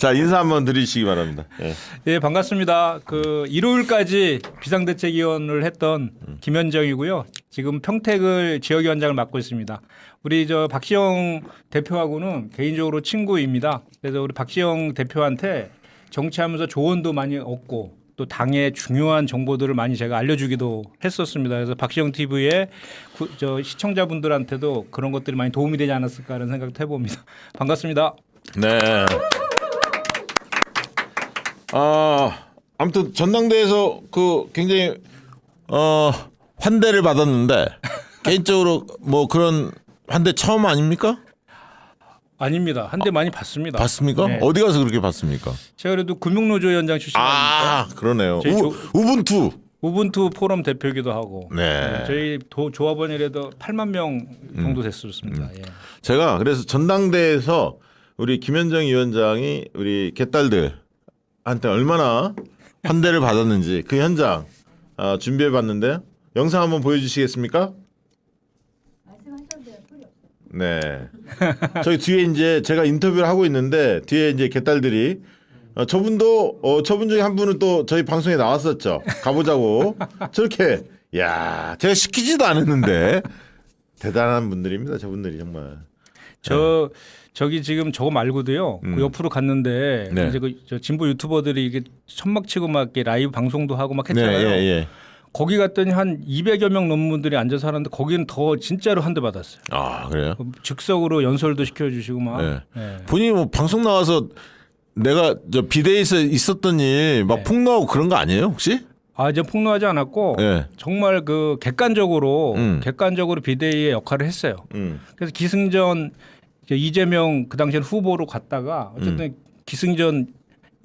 자, 인사 한번 드리시기 바랍니다. 예. 예, 반갑습니다. 그 일요일까지 비상대책위원을 했던 김현정이고요. 지금 평택을 지역위원장을 맡고 있습니다. 우리 저 박시영 대표하고는 개인적으로 친구입니다. 그래서 우리 박시영 대표한테 정치하면서 조언도 많이 얻고 또 당의 중요한 정보들을 많이 제가 알려주기도 했었습니다. 그래서 박시영 TV의 저 시청자분들한테도 그런 것들이 많이 도움이 되지 않았을까라는 생각도 해봅니다. 반갑습니다. 네. 아무튼 전당대회에서 그 굉장히 환대를 받았는데 개인적으로 뭐 그런 환대 처음 아닙니까? 아닙니다. 한 대 많이 받습니다. 받습니까? 네. 어디 가서 그렇게 받습니까? 제가 그래도 금융노조 위원장 출신이니까 그러네요. 저희 우분투. 우분투 포럼 대표이기도 하고 네. 저희 조합원이라도 8만 명 정도 됐습니다. 예. 제가 그래서 전당대회에서 우리 김현정 위원장이 우리 개딸들한테 얼마나 환대를 받았는지 그 현장 준비해 봤는데요. 영상 한번 보여주시겠습니까? 네. 저희 뒤에 이제 제가 인터뷰를 하고 있는데 뒤에 이제 개딸들이 저분도 저분 중에 한 분은 또 저희 방송에 나왔었죠. 가보자고 저렇게 야 제가 시키지도 않았는데 대단한 분들입니다. 저분들이 정말. 저기 지금 저거 말고도요. 그 옆으로 갔는데 네. 이제 저 진보 유튜버들이 이게 천막 치고 막 이렇게 라이브 방송도 하고 막 했잖아요. 네, 예. 거기 갔더니 한 200여 명 넘는 분들이 앉아서 하는데 거기는 더 진짜로 한 대 받았어요. 아 그래요? 즉석으로 연설도 시켜주시고 막. 네. 네. 본인이 뭐 방송 나와서 내가 저 비대위에서 있었던 일 막 폭로하고 그런 거 아니에요 혹시? 이제 폭로하지 않았고 네. 정말 그 객관적으로 비대위의 역할을 했어요. 그래서 기승전 이재명 그 당시엔 후보로 갔다가 어쨌든 기승전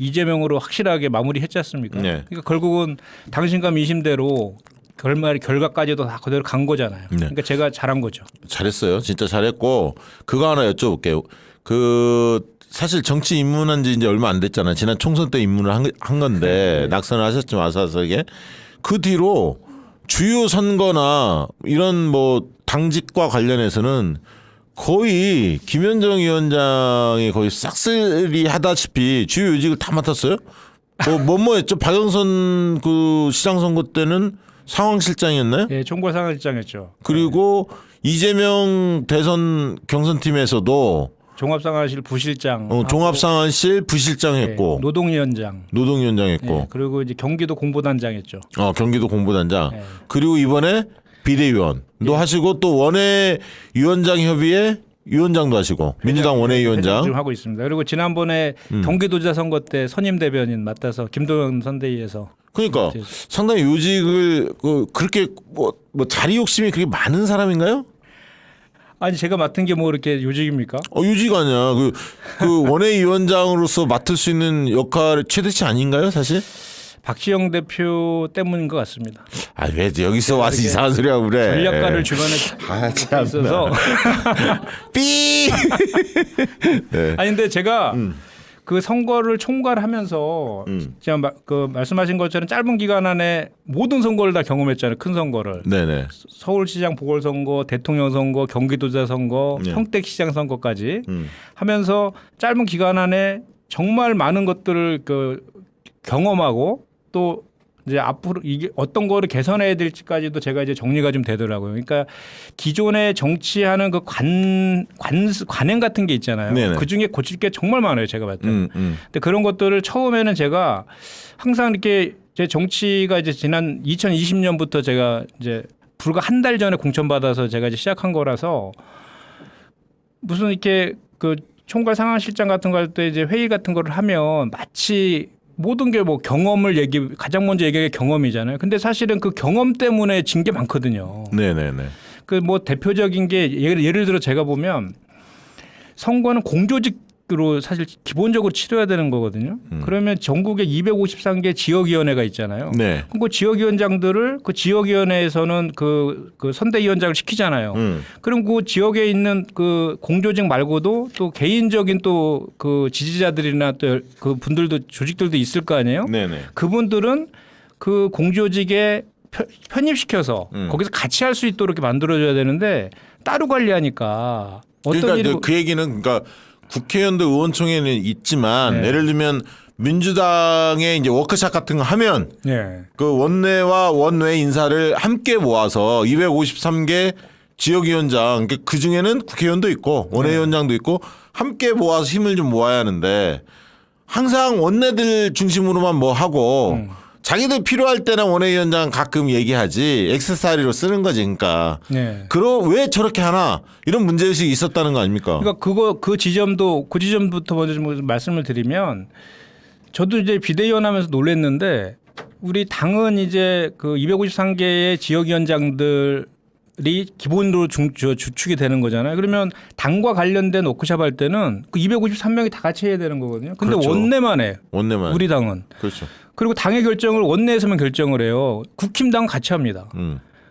이재명으로 확실하게 마무리했지 않습니까? 네. 그러니까 결국은 당신과 민심대로 결과까지도 다 그대로 간 거잖아요. 네. 그러니까 제가 잘한 거죠. 잘했어요. 진짜 잘했고 그거 하나 여쭤볼게요. 그 사실 정치 입문한 지 이제 얼마 안 됐잖아요. 지난 총선 때 입문을 한 건데 낙선을 하셨지만 아슬아슬하게 그 뒤로 주요 선거나 이런 뭐 당직과 관련해서는 거의 김현정 위원장이 거의 싹쓸이 하다시피 주요 요직을 다 맡았어요. 뭐였죠? 박영선 그 시장 선거 때는 상황실장이었나요? 예, 총괄 상황실장이었죠. 그리고 이재명 대선 경선팀에서도 종합상황실 부실장, 종합상황실 부실장 했고 노동위원장, 했고 예, 그리고 이제 경기도 공보단장 했죠. 경기도 공보단장. 예. 그리고 이번에 비대위원도 하시고 또 원외위원장 협의회 위원장도 하시고 민주당 원외위원장 지금 하고 있습니다. 그리고 지난번에 경기도지사 선거 때 선임 대변인 맡아서 김도현 선대위에서 그러니까 상당히 요직을 그렇게 뭐 자리 욕심이 그렇게 많은 사람인가요? 아니 제가 맡은 게 뭐 이렇게 요직입니까? 요직 아니야. 그 원외위원장으로서 맡을 수 있는 역할의 최대치 아닌가요, 사실? 박시영 대표 때문인 것 같습니다. 왜 여기서 와서 이상한 소리 하고 그래? 전략가를 주변에 있어서 삐. 네. 아니 근데 제가 그 선거를 총괄하면서 지금 그 말씀하신 것처럼 짧은 기간 안에 모든 선거를 다 경험했잖아요. 큰 선거를. 네네. 서울시장 보궐선거, 대통령 선거, 경기도지사 선거, 네. 평택시장 선거까지 하면서 짧은 기간 안에 정말 많은 것들을 그 경험하고 또 이제 앞으로 이게 어떤 거를 개선해야 될지까지도 제가 이제 정리가 좀 되더라고요. 그러니까 기존에 정치하는 그 관행 같은 게 있잖아요. 네네. 그 중에 고칠 게 정말 많아요. 제가 봤을 때. 근데 그런 것들을 처음에는 제가 항상 이렇게 제 정치가 이제 지난 2020년부터 제가 이제 불과 한 달 전에 공천받아서 제가 이제 시작한 거라서 무슨 이렇게 그 총괄 상황실장 같은 거 할 때 이제 회의 같은 거를 하면 마치 모든 게 뭐 경험을 가장 먼저 얘기하는 게 경험이잖아요. 근데 사실은 그 경험 때문에 진 게 많거든요. 네네네. 그 뭐 대표적인 게 예를 들어 제가 보면 선거는 공조직으로 사실 기본적으로 치러야 되는 거거든요. 그러면 전국에 253개 지역위원회가 있잖아요. 네. 그 지역위원장들을 그 지역위원회에서는 그 선대위원장을 시키잖아요. 그럼 그 지역에 있는 그 공조직 말고도 또 개인적인 또 그 지지자들이나 또 그 분들도 조직들도 있을 거 아니에요. 네네. 그분들은 그 공조직에 편입시켜서 거기서 같이 할 수 있도록 이렇게 만들어줘야 되는데 따로 관리하니까 어떤 그러니까 일이 그 얘기는 그러니까 국회의원도 의원총회는 있지만 네. 예를 들면 민주당의 이제 워크샵 같은 거 하면 예. 그 원내와 원외 인사를 함께 모아서 253개 지역위원장 그 중에는 국회의원도 있고 원외위원장도 있고 함께 모아서 힘을 좀 모아야 하는데 항상 원내들 중심으로만 뭐 하고 자기들 필요할 때나 원외위원장 가끔 얘기하지 액세서리로 쓰는 거지 그러니까 네. 왜 저렇게 하나 이런 문제의식이 있었다는 거 아닙니까? 그러니까 그 지점부터 먼저 좀 말씀을 드리면 저도 이제 비대위원 하면서 놀랐는데 우리 당은 이제 그 253개의 지역위원장들이 기본으로 주축이 되는 거잖아요. 그러면 당과 관련된 워크숍 할 때는 그 253명이 다 같이 해야 되는 거거든요. 근데 그렇죠. 원내만 해. 원내만. 우리 당은. 그렇죠. 그리고 당의 결정을 원내에서만 결정을 해요. 국힘당 같이 합니다.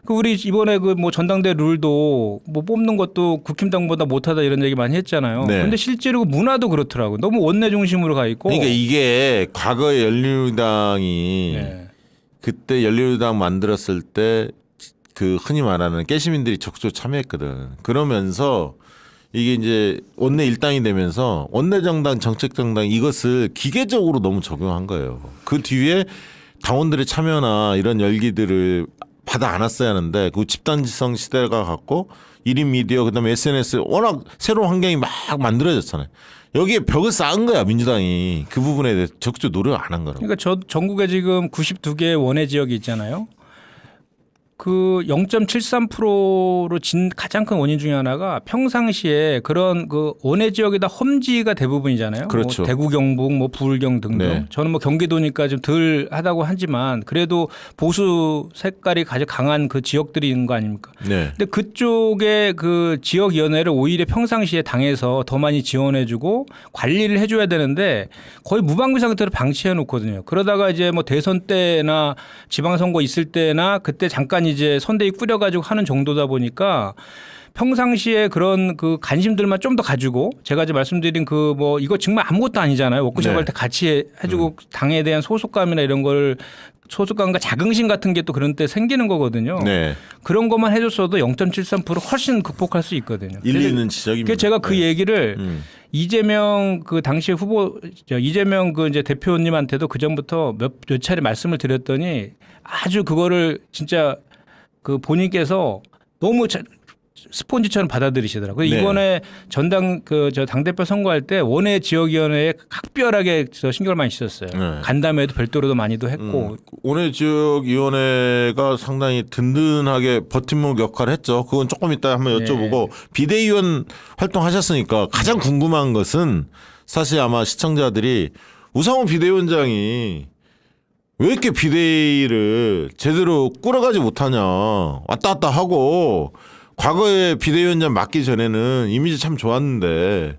그 우리 이번에 그 뭐 전당대 룰도 뭐 뽑는 것도 국힘당보다 못하다 이런 얘기 많이 했잖아요. 네. 근데 실제로 문화도 그렇더라고요. 너무 원내 중심으로 가 있고. 그러니까 이게 과거에 열린우리당이 네. 그때 열린우리당 만들었을 때 그 흔히 말하는 깨시민들이 적극적으로 참여했거든. 그러면서 이게 이제 원내 일당이 되면서 원내 정당 정책 정당 이것을 기계적으로 너무 적용한 거예요. 그 뒤에 당원들의 참여나 이런 열기들을 받아 안았어야 하는데 그 집단지성 시대가 갔고 1인 미디어 그다음에 SNS 워낙 새로운 환경이 막 만들어졌잖아요. 여기에 벽을 쌓은 거야 민주당이 그 부분에 대해서 적극적으로 노력을 안 한 거라고. 그러니까 전국에 지금 92개의 원외 지역이 있잖아요. 그 0.73%로 진 가장 큰 원인 중에 하나가 평상시에 그런 그 원외 지역에다 험지가 대부분이잖아요. 그렇죠. 뭐 대구 경북 뭐 부울경 등등. 네. 저는 뭐 경기도니까 좀 덜 하다고 하지만 그래도 보수 색깔이 가장 강한 그 지역들이 있는 거 아닙니까? 네. 근데 그쪽에 그 지역위원회를 오히려 평상시에 당에서 더 많이 지원해주고 관리를 해줘야 되는데 거의 무방비 상태로 방치해 놓거든요. 그러다가 이제 뭐 대선 때나 지방선거 있을 때나 그때 잠깐 이제 선대위 꾸려가지고 하는 정도다 보니까 평상시에 그런 그 관심들만 좀 더 가지고 제가 이제 말씀드린 그 뭐 이거 정말 아무것도 아니잖아요. 워크숍 네. 할 때 같이 해주고 당에 대한 소속감이나 이런 걸 소속감과 자긍심 같은 게 또 그런 때 생기는 거거든요. 네. 그런 것만 해줬어도 0.73% 훨씬 극복할 수 있거든요. 일리 있는 지적입니다. 그래서 제가 그 네. 얘기를 이재명 그 당시 이재명 그 이제 대표님한테도 그 전부터 몇 차례 말씀을 드렸더니 아주 그거를 진짜 그 본인께서 너무 스폰지처럼 받아들이시더라고요. 네. 이번에 전당 그 저 당대표 선거할 때 원외 지역위원회에 각별하게 신경을 많이 쓰셨어요. 네. 간담회도 별도로도 많이도 했고. 원외 지역위원회가 상당히 든든하게 버팀목 역할을 했죠. 그건 조금 이따 한번 여쭤보고 비대위원 활동하셨으니까 가장 궁금한 것은 사실 아마 시청자들이 우상호 비대위원장이 왜 이렇게 비대위를 제대로 꾸려가지 못하냐 왔다 갔다 하고 과거에 비대위원장 맡기 전에는 이미지 참 좋았는데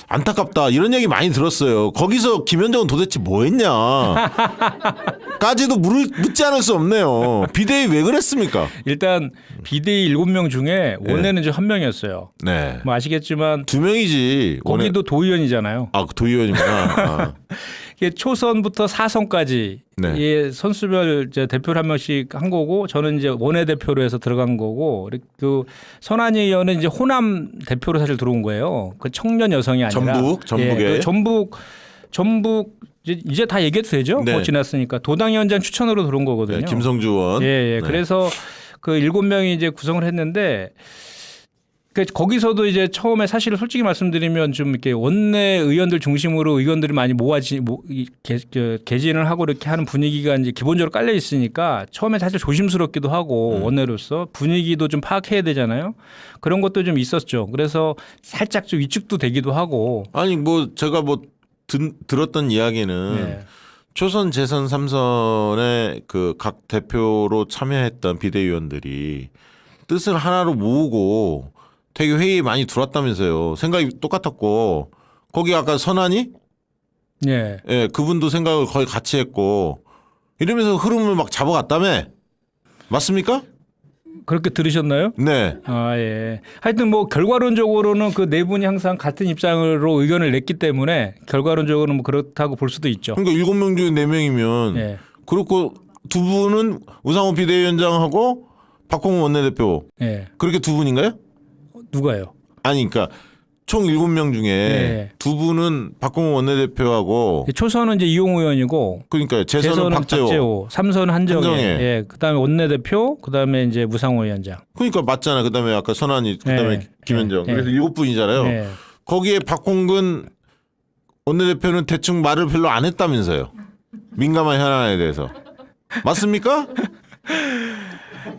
안타깝다 이런 얘기 많이 들었어요. 거기서 김현정은 도대체 뭐 했냐 까지도 묻지 않을 수 없네요. 비대위 왜 그랬습니까? 일단 비대위 7명 중에 원내는 이제 1명이었어요. 네. 뭐 아시겠지만 2명이지. 거기도 도의원이잖아요. 아, 도의원이구나. 아. 이게 초선부터 4선까지 네. 예, 선수별 이제 대표를 한 명씩 한 거고 저는 이제 원외 대표로 해서 들어간 거고 그 선한이 의원은 이제 호남 대표로 사실 들어온 거예요. 그 청년 여성이 아니라 전북에 그 전북 이제 다 얘기해도 되죠? 네. 뭐 지났으니까 도당위원장 추천으로 들어온 거거든요. 네, 김성주 의원. 예. 네. 그래서 그 7명이 이제 구성을 했는데 거기서도 이제 처음에 사실을 솔직히 말씀드리면 좀 이렇게 원내 의원들 중심으로 의원들이 많이 개진을 하고 이렇게 하는 분위기가 이제 기본적으로 깔려 있으니까 처음에 사실 조심스럽기도 하고 원내로서 분위기도 좀 파악해야 되잖아요. 그런 것도 좀 있었죠. 그래서 살짝 좀 위축도 되기도 하고. 아니 뭐 제가 뭐 들었던 이야기는 네. 초선 재선 3선의 그 각 대표로 참여했던 비대위원들이 뜻을 하나로 모으고 되게 회의에 많이 들어왔다면서요. 생각이 똑같았고 거기 아까 선한이 예. 예, 그분도 생각을 거의 같이 했고 이러면서 흐름을 막 잡아갔다며 맞습니까? 그렇게 들으셨나요? 네. 아, 예. 하여튼 뭐 결과론적으로는 그 네 분이 항상 같은 입장으로 의견을 냈기 때문에 결과론적으로는 뭐 그렇다고 볼 수도 있죠. 그러니까 7명 중에 4명이면 예. 그렇고 두 분은 우상호 비대위원장하고 박홍근 원내대표 예. 그렇게 두 분인가요? 누가요? 아니 그러니까 총 7명 중에 네. 2분은 박홍근 원내대표하고 초선은 이제 이용우 의원이고 그러니까 재선은 박재호. 삼선은 한정혜. 한정혜. 예, 그다음에 원내대표, 그다음에 이제 무상호 위원장. 그러니까 맞잖아. 그다음에 아까 선한이 그다음에 네. 김현정. 네. 그래서 7분이잖아요. 네. 거기에 박홍근 원내대표는 대충 말을 별로 안 했다면서요. 민감한 현안에 대해서. 맞습니까?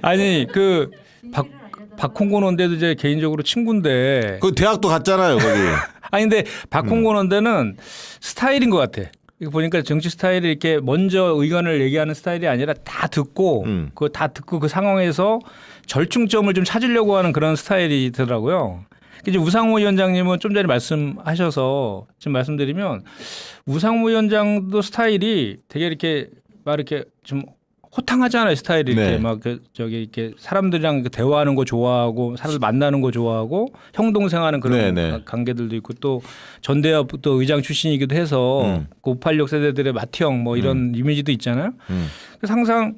아니 그 박홍근 원대도 이제 개인적으로 친구인데. 그 대학도 갔잖아요, 거기. 아니 근데 박홍근 원대는 스타일인 것 같아. 이거 보니까 정치 스타일이 이렇게 먼저 의견을 얘기하는 스타일이 아니라 다 듣고 그거 다 듣고 그 상황에서 절충점을 좀 찾으려고 하는 그런 스타일이더라고요. 이제 우상호 위원장님은 좀 전에 말씀하셔서 지금 말씀드리면 우상호 위원장도 스타일이 되게 이렇게 막 이렇게 좀 호탕하잖아요. 스타일이 이렇게 네. 막 저기 이렇게 사람들이랑 대화하는 거 좋아하고 사람들 만나는 거 좋아하고 형 동생하는 그런 네. 관계들도 있고 또 전대협 또 의장 출신이기도 해서 그 586 세대들의 맏형 뭐 이런 이미지도 있잖아요. 그래서 항상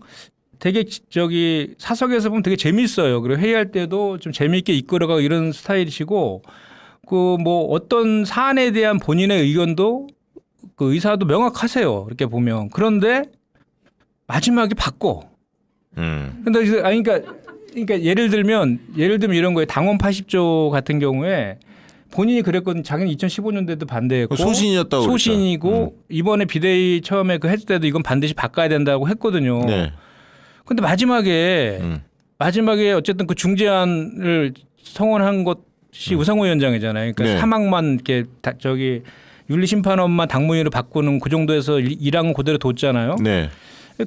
되게 저기 사석에서 보면 되게 재밌어요. 그리고 회의할 때도 좀 재미있게 이끌어가고 이런 스타일이시고 그 뭐 어떤 사안에 대한 본인의 의견도 그 의사도 명확하세요. 이렇게 보면 그런데 마지막에 바꿔. 근데 아니 그러니까 예를 들면 이런 거예요. 당원 80조 같은 경우에 본인이 그랬거든. 자기는 2015년대도 반대했고 소신이었다고 소신이고 이번에 비대위 처음에 그 했을 때도 이건 반드시 바꿔야 된다고 했거든요. 네. 근데 마지막에 어쨌든 그 중재안을 성원한 것이 우상호 위원장이잖아요. 그러니까 네. 사망만 이렇게 저기 윤리심판원만 당무위로 바꾸는 그 정도에서 일항은 그대로 뒀잖아요. 네.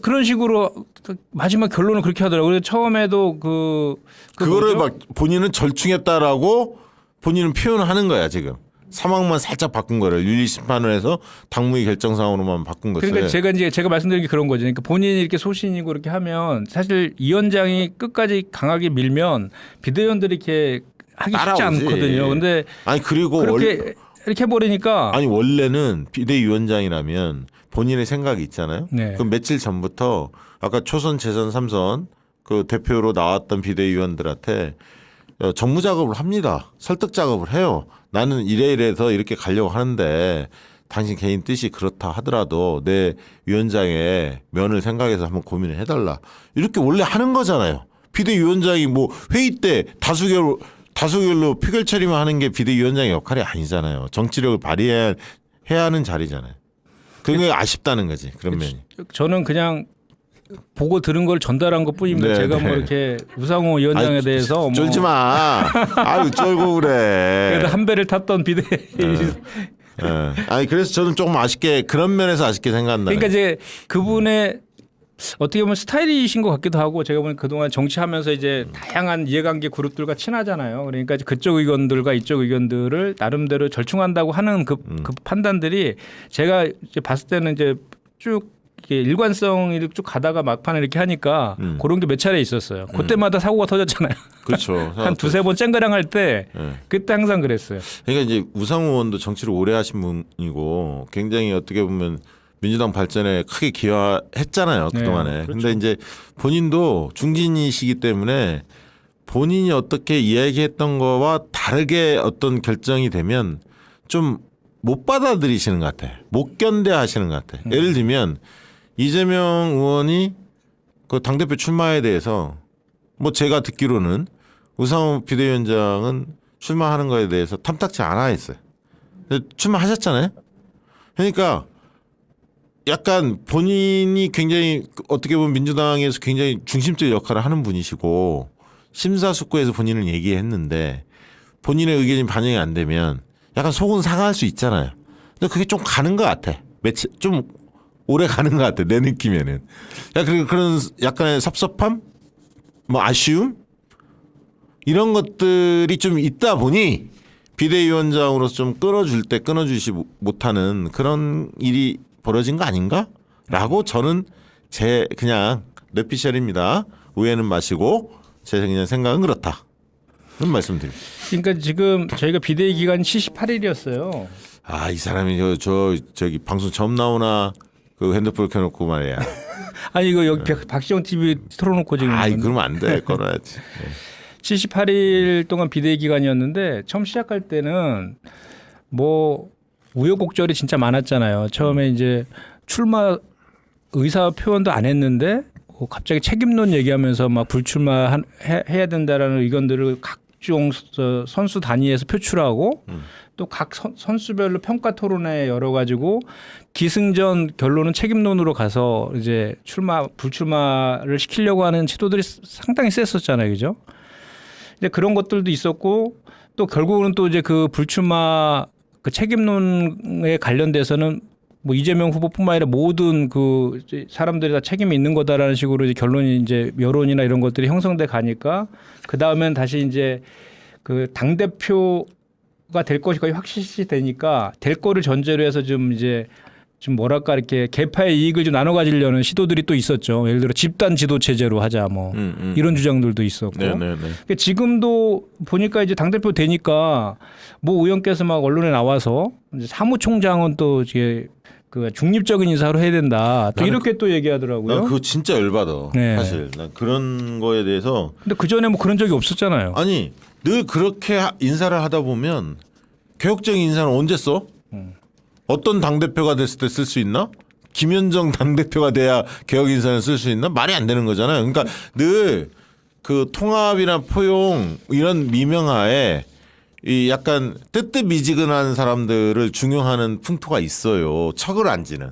그런 식으로 마지막 결론을 그렇게 하더라고요. 그래서 처음에도 그거를 뭐죠? 막 본인은 절충했다라고 본인은 표현을 하는 거야 지금. 사망만 살짝 바꾼 거를 윤리심판원에서 당무위 결정사항으로만 바꾼 것을. 그러니까 제가 말씀드린 게 그런 거죠. 그러니까 본인이 이렇게 소신이고 이렇게 하면 사실 이 위원장이 끝까지 강하게 밀면 비대위원들이 이렇게 하기 쉽지 따라오지. 않거든요. 근데 아니 그리고 그렇게 이렇게 해버리니까 아니 원래는 비대위원장이라면 본인의 생각이 있잖아요. 네. 그럼 며칠 전부터 아까 초선, 재선, 삼선 그 대표로 나왔던 비대위원들한테 정무 작업을 합니다. 설득 작업을 해요. 나는 이래서 이렇게 가려고 하는데 당신 개인 뜻이 그렇다 하더라도 내 위원장의 면을 생각해서 한번 고민을 해달라. 이렇게 원래 하는 거잖아요. 비대위원장이 뭐 회의 때 다수결로 표결 처리만 하는 게 비대위원장의 역할이 아니잖아요. 정치력을 발휘해야 하는 자리잖아요. 그게 아쉽다는 거지. 그런 면이. 저는 그냥 보고 들은 걸 전달한 것 뿐입니다. 네, 제가 네. 뭐 이렇게 우상호 위원장에 아이, 대해서 뭐 쫄지 마. 아유 쫄고 그래. 그래도 한 배를 탔던 비대. 예. 아니 그래서 저는 조금 아쉽게 그런 면에서 아쉽게 생각한다. 그러니까 이제 그분의 어떻게 보면 스타일이신 것 같기도 하고 제가 보면 그동안 정치하면서 이제 다양한 이해관계 그룹들과 친하잖아요. 그러니까 그쪽 의견들과 이쪽 의견들을 나름대로 절충한다고 하는 그 판단들이 제가 이제 봤을 때는 이제 쭉 이렇게 일관성을 쭉 가다가 막판에 이렇게 하니까 그런 게 몇 차례 있었어요. 그때마다 사고가 터졌잖아요. 그렇죠. 한 두세 번 쨍그랑 할 때 예. 그때 항상 그랬어요. 그러니까 이제 우상호 의원도 정치를 오래 하신 분이고 굉장히 어떻게 보면 민주당 발전에 크게 기여했잖아요. 그동안에. 네, 그렇죠. 근데 이제 본인도 중진이시기 때문에 본인이 어떻게 이야기했던 거와 다르게 어떤 결정이 되면 좀 못 받아들이시는 것 같아. 못 견뎌 하시는 것 같아. 예를 들면 이재명 의원이 그 당대표 출마에 대해서 뭐 제가 듣기로는 우상호 비대위원장은 출마하는 거에 대해서 탐탁치 않아 했어요. 근데 출마하셨잖아요. 그러니까 약간 본인이 굉장히 어떻게 보면 민주당에서 굉장히 중심적 역할을 하는 분이시고 심사숙고해서 본인은 얘기했는데 본인의 의견이 반영이 안 되면 약간 속은 상할 수 있잖아요. 근데 그게 좀 가는 것 같아. 며칠 좀 오래 가는 것 같아. 내 느낌에는. 그리고 그런 약간의 섭섭함, 뭐 아쉬움 이런 것들이 좀 있다 보니 비대위원장으로서 좀 끊어줄 때 끊어주지 못하는 그런 일이 벌어진 거 아닌가라고 저는 제 그냥 뇌피셜입니다. 오해는 마시고 제 그냥 생각은 그렇다. 그런 말씀드립니다. 그러니까 지금 저희가 비대위 기간 78일이었어요. 아, 이 사람이 저기 방송 처음 나오나 그 핸드폰을 켜놓고 말이야. 아니 이거 여기 박시영 TV 틀어놓고 지금. 아이 그러면 안 돼. 꺼놔야지. 78일 동안 비대위 기간이었는데 처음 시작할 때는 뭐 우여곡절이 진짜 많았잖아요. 처음에 이제 출마 의사 표현도 안 했는데 갑자기 책임론 얘기하면서 막 불출마 해야 된다라는 의견들을 각종 선수 단위에서 표출하고 또 각 선수별로 평가 토론회 열어가지고 기승전 결론은 책임론으로 가서 이제 불출마를 시키려고 하는 시도들이 상당히 셌었잖아요, 그죠? 이제 그런 것들도 있었고 또 결국은 또 이제 그 불출마 그 책임론에 관련돼서는 뭐 이재명 후보뿐만 아니라 모든 그 사람들이 다 책임이 있는 거다라는 식으로 이제 결론이 이제 여론이나 이런 것들이 형성돼 가니까 그 다음엔 다시 이제 그 당 대표가 될 것이 거의 확실시 되니까 될 거를 전제로 해서 좀 이제 좀 뭐랄까 이렇게 개파의 이익을 좀 나눠 가지려는 시도들이 또 있었죠. 예를 들어 집단 지도 체제로 하자 뭐 이런 주장들도 있었고. 그러니까 지금도 보니까 이제 당 대표 되니까 뭐 의원께서 막 언론에 나와서 이제 사무총장은 또 이게 그 중립적인 인사로 해야 된다. 또 이렇게 또 얘기하더라고요. 난 그거 진짜 열받아. 네. 사실 난 그런 거에 대해서. 근데 그 전에 뭐 그런 적이 없었잖아요. 아니 늘 그렇게 인사를 하다 보면 개혁적인 인사는 언제 써? 어떤 당대표가 됐을 때 쓸 수 있나? 김현정 당대표가 돼야 개혁 인사를 쓸 수 있나? 말이 안 되는 거잖아요. 그러니까 늘 그 통합이나 포용 이런 미명하에 이 약간 뜨뜻미지근한 사람들을 중용하는 풍토가 있어요. 척을 안 지는.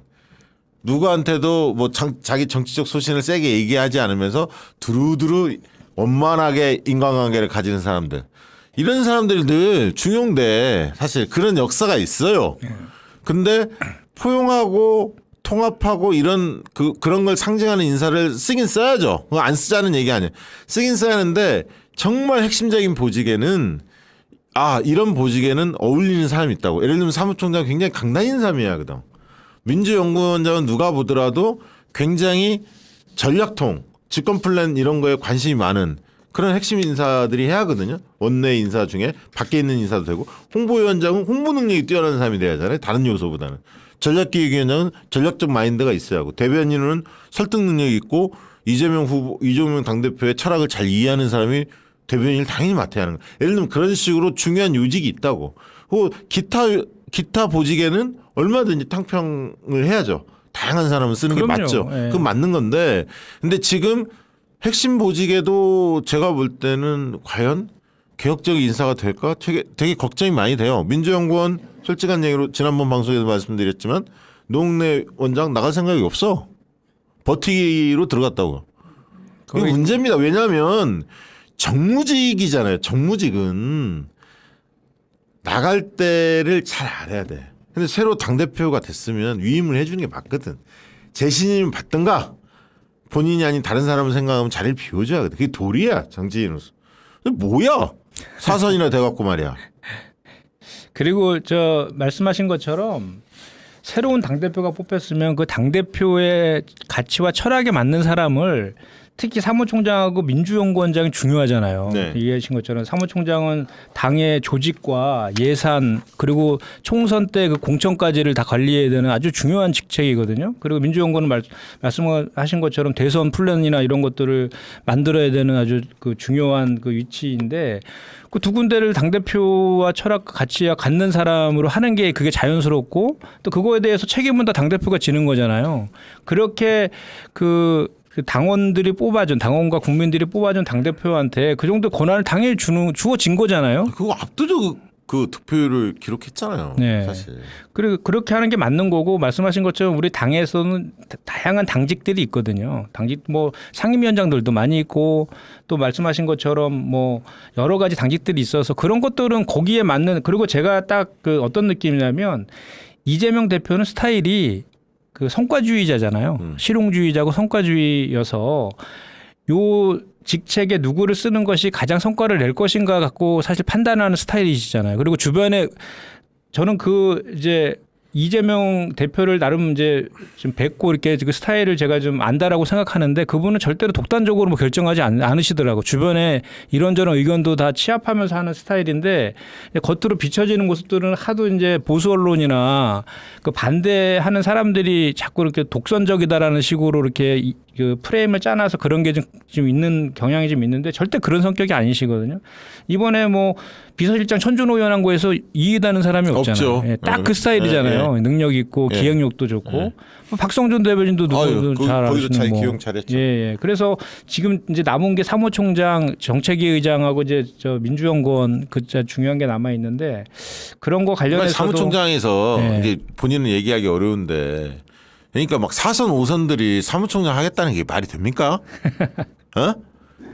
누구한테도 뭐 자기 정치적 소신을 세게 얘기하지 않으면서 두루두루 원만하게 인간관계를 가지는 사람들. 이런 사람들이 늘 중용돼. 사실 그런 역사가 있어요. 근데 포용하고 통합하고 이런 그런 걸 상징하는 인사를 쓰긴 써야죠. 그거 안 쓰자는 얘기 아니에요. 쓰긴 써야 하는데 정말 핵심적인 보직에는 이런 보직에는 어울리는 사람이 있다고. 예를 들면 사무총장 굉장히 강단인 사람이야. 그다음 민주연구원장은 누가 보더라도 굉장히 전략통, 집권 플랜 이런 거에 관심이 많은 그런 핵심 인사들이 해야 하거든요. 원내 인사 중에 밖에 있는 인사도 되고 홍보위원장은 홍보 능력이 뛰어난 사람이 돼야 하잖아요. 다른 요소보다는. 전략기획위원장은 전략적 마인드가 있어야 하고 대변인은 설득 능력이 있고 이재명 당대표의 철학을 잘 이해하는 사람이 대변인을 당연히 맡아야 하는 거예요. 예를 들면 그런 식으로 중요한 요직이 있다고. 기타 보직에는 얼마든지 탕평을 해야죠. 다양한 사람을 쓰는 게 그럼요. 맞죠. 예. 그건 맞는 건데 근데 지금 핵심 보직에도 제가 볼 때는 과연 개혁적인 인사가 될까? 되게 걱정이 많이 돼요. 민주연구원 솔직한 얘기로 지난번 방송에서 말씀드렸지만 노웅래 원장 나갈 생각이 없어. 버티기로 들어갔다고. 그게 문제입니다. 왜냐하면 정무직이잖아요. 정무직은 나갈 때를 잘 알아야 돼. 근데 새로 당대표가 됐으면 위임을 해주는 게 맞거든. 재신임을 받든가 본인이 아닌 다른 사람을 생각하면 자리를 비워줘야 돼. 그게 도리야. 정치인으로서. 뭐야. 사선이나 돼갖고 말이야. 그리고 저 말씀하신 것처럼 새로운 당대표가 뽑혔으면 그 당대표의 가치와 철학에 맞는 사람을 특히 사무총장하고 민주연구원장이 중요하잖아요. 네. 얘기하신 것처럼 사무총장은 당의 조직과 예산 그리고 총선 때 그 공천까지를 다 관리해야 되는 아주 중요한 직책이거든요. 그리고 민주연구원은 말씀하신 것처럼 대선 플랜이나 이런 것들을 만들어야 되는 아주 그 중요한 그 위치인데 그 두 군데를 당대표와 철학과 가치와 갖는 사람으로 하는 게 그게 자연스럽고 또 그거에 대해서 책임은 다 당대표가 지는 거잖아요. 그렇게 그 당원들이 뽑아준 당원과 국민들이 뽑아준 당대표한테 그 정도 권한을 당연히 주어진 거잖아요. 그거 압도적 그 득표율을 기록했잖아요. 네. 사실. 그리고 그렇게 하는 게 맞는 거고 말씀하신 것처럼 우리 당에서는 다양한 당직들이 있거든요. 당직 뭐 상임위원장들도 많이 있고 또 말씀하신 것처럼 뭐 여러 가지 당직들이 있어서 그런 것들은 거기에 맞는 그리고 제가 딱 그 어떤 느낌이냐면 이재명 대표는 스타일이 그 성과주의자잖아요. 실용주의자고 성과주의여서 요 직책에 누구를 쓰는 것이 가장 성과를 낼 것인가 갖고 사실 판단하는 스타일이시잖아요. 그리고 주변에 저는 그 이제 이재명 대표를 나름 이제 좀 뵙고 이렇게 그 스타일을 제가 좀 안다라고 생각하는데 그분은 절대로 독단적으로 뭐 결정하지 않으시더라고. 주변에 이런저런 의견도 다 취합하면서 하는 스타일인데 겉으로 비춰지는 모습들은 하도 이제 보수 언론이나 그 반대하는 사람들이 자꾸 이렇게 독선적이다라는 식으로 이렇게 그 프레임을 짜놔서 그런 게 좀 있는 경향이 좀 있는데 절대 그런 성격이 아니시거든요. 이번에 뭐 비서실장 천준호 의원하고에서 이해하는 사람이 없잖아요. 없죠. 예, 딱 그 스타일이잖아요. 능력 있고 예. 기획력도 좋고 뭐 박성준 대변인도 누구도 잘 거기도 잘 아시는 기용 잘했죠. 예, 예. 그래서 지금 이제 남은 게 사무총장, 정책위 의장하고 이제 저 민주연구원 그 진짜 중요한 게 남아 있는데 그런 거 관련해서도 사무총장에서 네. 이제 본인은 얘기하기 어려운데 그러니까 막 4선 5선들이 사무총장 하겠다는 게 말이 됩니까? 어?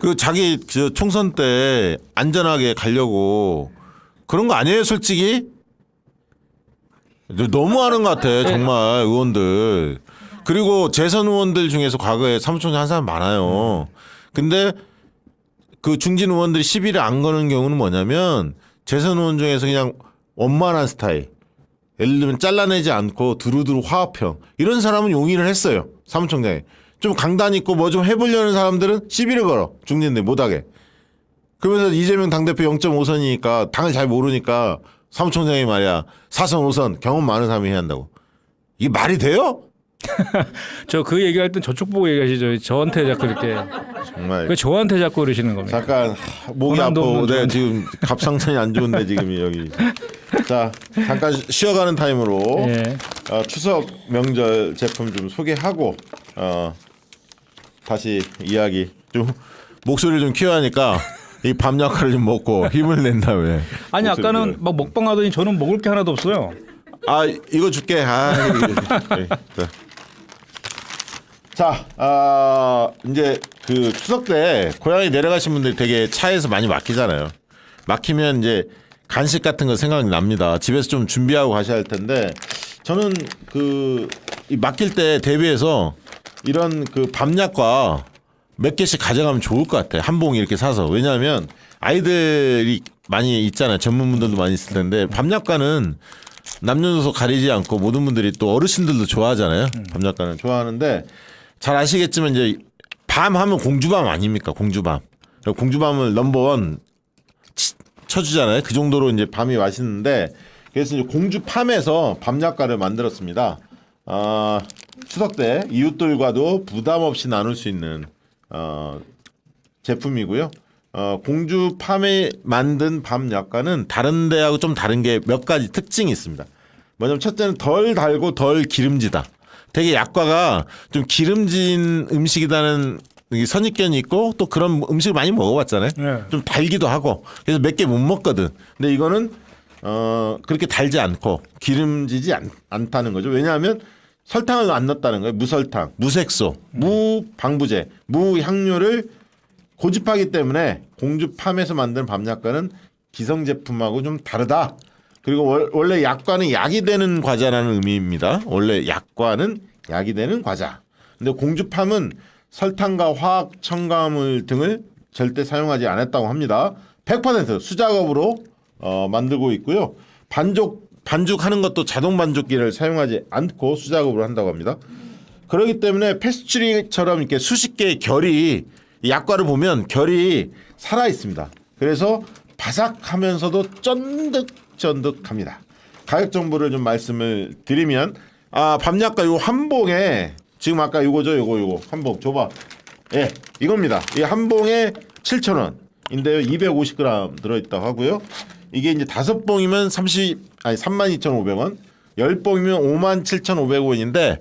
그 자기 저 총선 때 안전하게 가려고 그런 거 아니에요, 솔직히? 너무하는 것 같아, 정말 의원들. 그리고 재선 의원들 중에서 과거에 사무총장 한 사람 많아요. 근데 그 중진 의원들이 시비를 안 거는 경우는 뭐냐면 재선 의원 중에서 그냥 원만한 스타일. 예를 들면 잘라내지 않고 두루두루 화합형. 이런 사람은 용인을 했어요. 사무총장에. 좀 강단 있고 뭐 좀 해보려는 사람들은 시비를 걸어. 중진들 못하게. 그러면서 이재명 당대표 0.5선이니까 당을 잘 모르니까 사무총장이 말이야 4선 5선 경험 많은 사람이 해야 한다고. 이게 말이 돼요? 저 그 얘기할 땐 저쪽 보고 얘기하시죠. 저한테 자꾸 이렇게 정말. 왜 저한테 자꾸 그러시는 겁니까? 잠깐 목이 고난도 아파. 없는 내가 지금 갑상선이 안 좋은데 지금 여기. 자 잠깐 쉬어가는 타임으로 예. 추석 명절 제품 좀 소개하고 다시 이야기 좀 목소리를 좀 키워야하니까 이 밤 약화를 좀 먹고 힘을 낸 다음에. 아니 목소리를. 아까는 막 먹방 하더니 저는 먹을 게 하나도 없어요. 아 이거 줄게. 자, 이제 그 추석 때 고향에 내려가신 분들이 되게 차에서 많이 막히잖아요. 막히면 이제 간식 같은 거 생각이 납니다. 집에서 좀 준비하고 가셔야 할 텐데 저는 그 이 막힐 때 대비해서 이런 그 밤약과 몇 개씩 가져가면 좋을 것 같아요. 한 봉 이렇게 사서. 왜냐하면 아이들이 많이 있잖아요. 전문분들도 많이 있을 텐데 밤약과는 남녀노소 가리지 않고 모든 분들이 또 어르신들도 좋아하잖아요. 밤약과는 좋아하는데 잘 아시겠지만 이제 밤 하면 공주밤 아닙니까? 공주밤. 공주밤을 넘버원 쳐주잖아요. 그 정도로 이제 밤이 맛있는데 그래서 이제 공주팜에서 밤약과를 만들었습니다. 추석 때 이웃들과도 부담 없이 나눌 수 있는 제품이고요. 공주팜에 만든 밤약과는 다른 데하고 좀 다른 게 몇 가지 특징이 있습니다. 뭐냐면 첫째는 덜 달고 덜 기름지다. 되게 약과가 좀 기름진 음식이라는 선입견이 있고 또 그런 음식을 많이 먹어봤잖아요. 네. 좀 달기도 하고 그래서 몇 개 못 먹거든. 근데 이거는 그렇게 달지 않고 기름지지 않다는 거죠. 왜냐하면 설탕을 안 넣었다는 거예요. 무설탕, 무색소, 무방부제, 무향료를 고집하기 때문에 공주팜에서 만든 밤약과는 기성 제품하고 좀 다르다. 그리고 원래 약과는 약이 되는 과자라는 의미입니다. 원래 약과는 약이 되는 과자. 근데 공주팜은 설탕과 화학 첨가물 등을 절대 사용하지 않았다고 합니다. 100% 수작업으로 만들고 있고요. 반죽하는 것도 자동 반죽기를 사용하지 않고 수작업으로 한다고 합니다. 그렇기 때문에 페스츄리처럼 이렇게 수십 개의 결이 이 약과를 보면 결이 살아 있습니다. 그래서 바삭하면서도 쫀득쫀득합니다. 가격 정보를 좀 말씀을 드리면 밤약과 요 한 봉에 지금 아까 요거죠, 요거 한 봉 줘봐. 예, 이겁니다. 이 한 봉에 7,000원인데요, 250g 들어있다고 하고요. 이게 이제 5봉이면 32,500원, 10봉이면 57,500원인데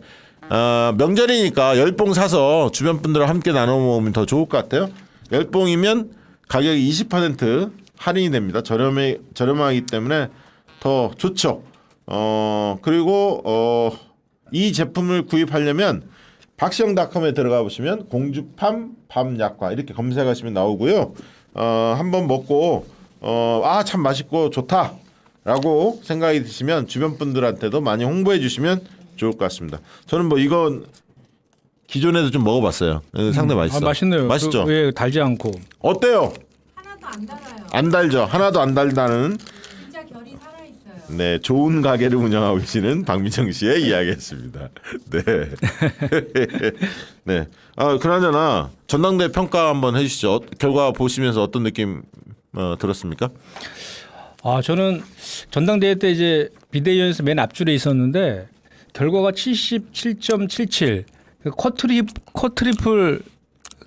명절이니까 10봉 사서 주변 분들과 함께 나눠 먹으면 더 좋을 것 같아요. 10봉이면 가격이 20% 할인이 됩니다. 저렴하기 때문에 더 좋죠. 그리고 이 제품을 구입하려면 박시영닷컴에 들어가 보시면 공주팜 밤약과 이렇게 검색하시면 나오고요. 한번 먹고 참 맛있고 좋다라고 생각이 드시면 주변 분들한테도 많이 홍보해 주시면 좋을 것 같습니다. 저는 뭐 이건 기존에도 좀 먹어봤어요. 상당히 맛있어. 맛있네요. 맛있죠. 예, 달지 않고. 어때요? 하나도 안 달아요. 안 달죠. 하나도 안 달다는 진짜 결이 살아있어요. 네 좋은 가게를 운영하고 계시는 박미정 씨의 이야기였습니다. 네. 네. 그나저나 전당대 평가 한번 해주시죠. 결과 보시면서 어떤 느낌 들었습니까? 저는 전당대회 때 이제 비대위원회에서 맨 앞줄에 있었는데 결과가 77.77. 쿼트리플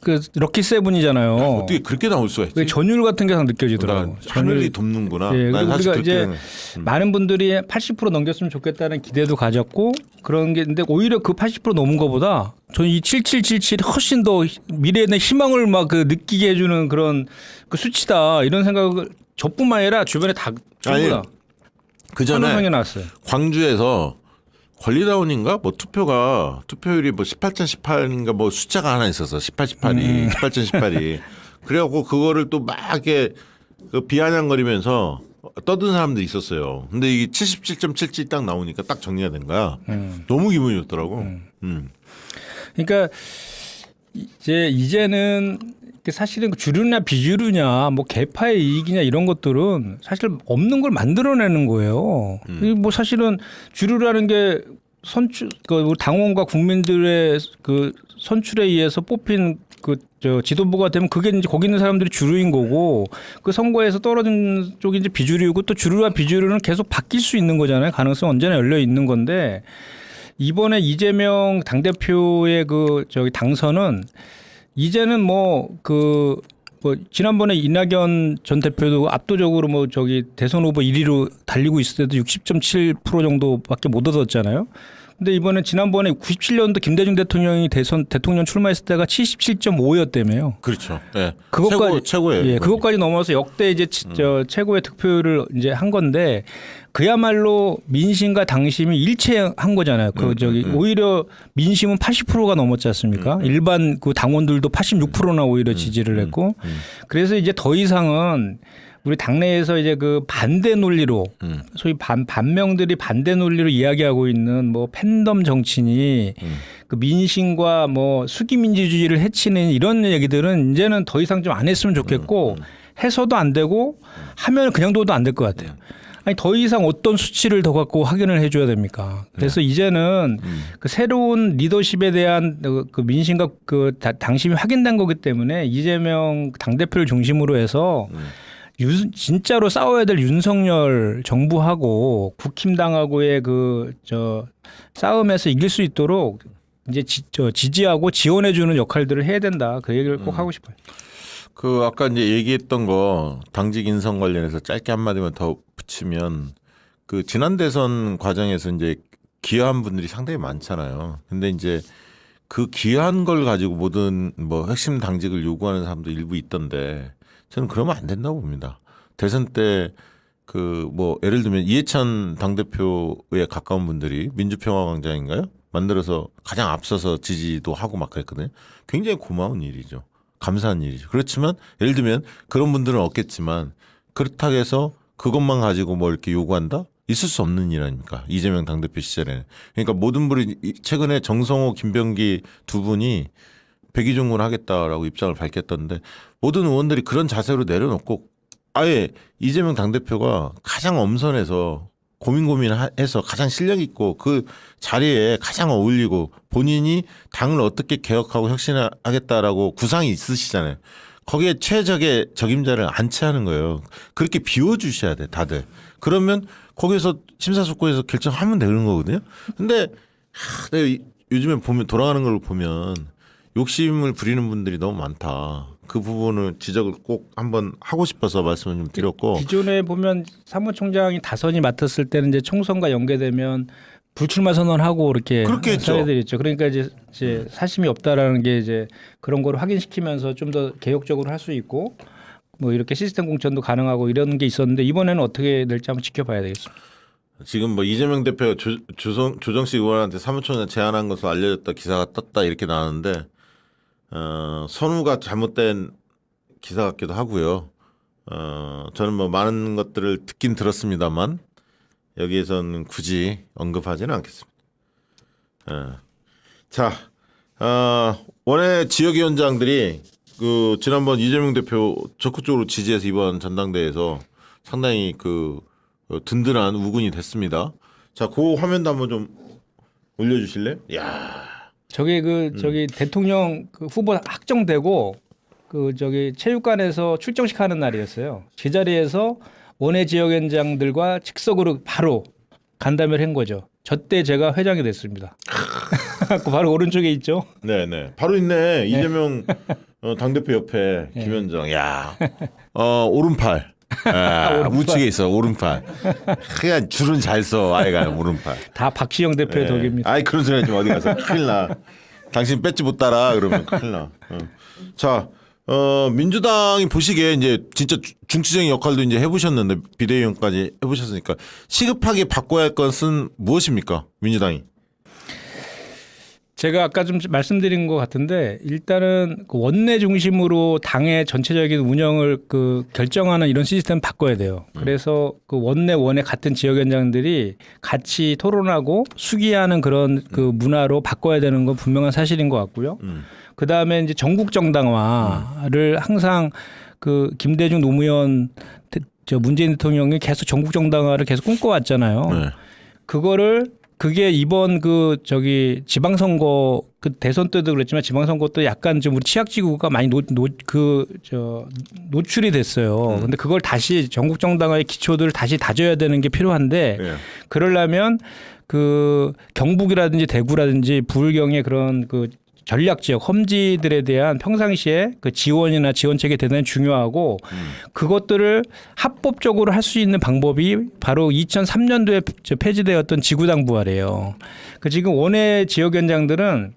그 럭키 세븐이잖아요. 어떻게 그렇게 나올 수가 있지? 전율 같은 게 느껴지더라고. 하늘이 돕는구나. 예, 난 사실 우리가 이제 그렇게는- 많은 분들이 80% 넘겼으면 좋겠다는 기대도 가졌고 그런 게 있는데 오히려 그 80% 넘은 것보다 저는 이 7777이 훨씬 더 미래에 대한 희망을 막 그 느끼게 해주는 그런 그 수치다 이런 생각을 저뿐만 아니라 주변에 다 전부 다 그 전에 환호성이 나왔어요. 광주에서 권리다운인가 뭐 투표율이 뭐 18.18인가 뭐 숫자가 하나 있어서 18.18이 18.18이 그래갖고 그거를 또 막 이렇게 그 비아냥거리면서 떠든 사람들이 있었어요. 근데 이게 77.77 딱 나오니까 딱 정리가 된 거야. 너무 기분이 좋더라고. 그러니까 이제는 사실은 주류냐 비주류냐 뭐 개파의 이익이냐 이런 것들은 사실 없는 걸 만들어내는 거예요. 뭐 사실은 주류라는 게 선출 그 당원과 국민들의 그 선출에 의해서 뽑힌 그 저 지도부가 되면 그게 이제 거기 있는 사람들이 주류인 거고 그 선거에서 떨어진 쪽이 이제 비주류이고 또 주류와 비주류는 계속 바뀔 수 있는 거잖아요. 가능성 언제나 열려 있는 건데 이번에 이재명 당대표의 그 저기 당선은 이제는 뭐 지난번에 이낙연 전 대표도 압도적으로 뭐 저기 대선 후보 1위로 달리고 있을 때도 60.7% 정도밖에 못 얻었잖아요. 근데 이번에 지난번에 97년도 김대중 대통령이 대통령 출마했을 때가 77.5였다며요. 그렇죠. 예. 그것까지 최고예요. 예, 그것까지 넘어서 역대 이제 최고의 득표율을 이제 한 건데 그야말로 민심과 당심이 일체한 거잖아요. 오히려 민심은 80%가 넘었지 않습니까? 일반 그 당원들도 86%나 오히려 지지를 했고 그래서 이제 더 이상은 우리 당내에서 이제 그 반대 논리로 소위 반명들이 반대 논리로 이야기하고 있는 뭐 팬덤 정치니 그 민심과 뭐 수기민주주의를 해치는 이런 얘기들은 이제는 더 이상 좀 안 했으면 좋겠고 해서도 안 되고 하면 그냥 둬도 안 될 것 같아요. 아니 더 이상 어떤 수치를 더 갖고 확인을 해줘야 됩니까? 그래서 이제는 그 새로운 리더십에 대한 그 민심과 그 당심이 확인된 거기 때문에 이재명 당대표를 중심으로 해서 진짜로 싸워야 될 윤석열 정부하고 국힘당하고의 싸움에서 이길 수 있도록 이제 지지하고 지원해주는 역할들을 해야 된다. 그 얘기를 꼭 하고 싶어요. 그 아까 이제 얘기했던 거 당직 인선 관련해서 짧게 한마디만 더 붙이면 그 지난 대선 과정에서 이제 기여한 분들이 상당히 많잖아요. 근데 이제 그 기여한 걸 가지고 모든 뭐 핵심 당직을 요구하는 사람도 일부 있던데 저는 그러면 안 된다고 봅니다. 대선 때 그 뭐 예를 들면 이해찬 당대표에 가까운 분들이 민주평화광장인가요? 만들어서 가장 앞서서 지지도 하고 막 그랬거든요. 굉장히 고마운 일이죠. 감사한 일이죠. 그렇지만 예를 들면 그런 분들은 없겠지만 그렇다고 해서 그것만 가지고 뭐 이렇게 요구한다? 있을 수 없는 일 아닙니까? 이재명 당대표 시절에는. 그러니까 모든 분이 최근에 정성호, 김병기 두 분이 백의종군 하겠다라고 입장을 밝혔던데 모든 의원들이 그런 자세로 내려놓고 아예 이재명 당대표가 가장 엄선해서 고민해서 가장 실력 있고 그 자리에 가장 어울리고 본인이 당을 어떻게 개혁하고 혁신하겠다라고 구상이 있으시잖아요. 거기에 최적의 적임자를 안치하는 거예요. 그렇게 비워주셔야 돼 다들. 그러면 거기서 심사숙고해서 결정하면 되는 거거든요. 근데 내가 요즘에 보면 돌아가는 걸 보면 욕심을 부리는 분들이 너무 많다. 그 부분을 지적을 꼭 한번 하고 싶어서 말씀을 좀 드렸고. 기존에 보면 사무총장이 다선이 맡았을 때는 이제 총선과 연계되면 불출마 선언하고 이렇게 사례들이 있죠. 그러니까 이제 사심이 없다라는 게 이제 그런 걸 확인시키면서 좀 더 개혁적으로 할 수 있고 뭐 이렇게 시스템 공천도 가능하고 이런 게 있었는데 이번에는 어떻게 될지 한번 지켜봐야 되겠습니다. 지금 뭐 이재명 대표 조정식 의원한테 사무총장 제안한 것으로 알려졌다 기사가 떴다 이렇게 나왔는데 선우가 잘못된 기사 같기도 하고요. 저는 뭐 많은 것들을 듣긴 들었습니다만 여기에서는 굳이 언급하지는 않겠습니다. 자, 원외 지역위원장들이 그 지난번 이재명 대표 적극적으로 지지해서 이번 전당대회에서 상당히 그 든든한 우군이 됐습니다. 자, 그 화면도 한번 좀 올려주실래요? 야, 저기 대통령 그 후보 확정되고 그 저기 체육관에서 출정식 하는 날이었어요. 그 자리에서 원외 지역위원장들과 즉석으로 바로 간담회를 한 거죠. 저때 제가 회장이 됐습니다. 그 바로 오른쪽에 있죠. 네네. 바로 있네. 이재명 당대표 옆에 김현정. 야, 오른팔. 우측에 있어 오른팔. 그냥 줄은 잘 써. 아이가 오른팔. 다 박시영 대표의 덕입니다. 아이 그런 소리 하지 마. 어디 가서 큰일 나. 당신 배지 못 따라 그러면 큰일 나. 자, 민주당이 보시기에 이제 진짜 중추적인 역할도 이제 해보셨는데 비대위원까지 해보셨으니까 시급하게 바꿔야 할 것은 무엇입니까? 민주당이. 제가 아까 좀 말씀드린 것 같은데 일단은 그 원내 중심으로 당의 전체적인 운영을 그 결정하는 이런 시스템 바꿔야 돼요. 그래서 그 원내 같은 지역위원장들이 같이 토론하고 수기하는 그런 그 문화로 바꿔야 되는 건 분명한 사실인 것 같고요. 그 다음에 이제 전국 정당화를 항상 그 김대중 노무현 문재인 대통령이 계속 전국 정당화를 계속 꿈꿔왔잖아요. 네. 그게 이번 지방선거 그 대선 때도 그랬지만 지방선거 때 약간 좀 우리 취약지구가 많이 노출이 됐어요. 근데 그걸 다시 전국 정당화의 기초들을 다시 다져야 되는 게 필요한데 그러려면 그 경북이라든지 대구라든지 부울경의 그런 그 전략 지역 험지들에 대한 평상시에 그 지원이나 지원책이 대단히 중요하고 그것들을 합법적으로 할 수 있는 방법이 바로 2003년도에 폐지되었던 지구당 부활이에요. 그 지금 원외 지역위원장들은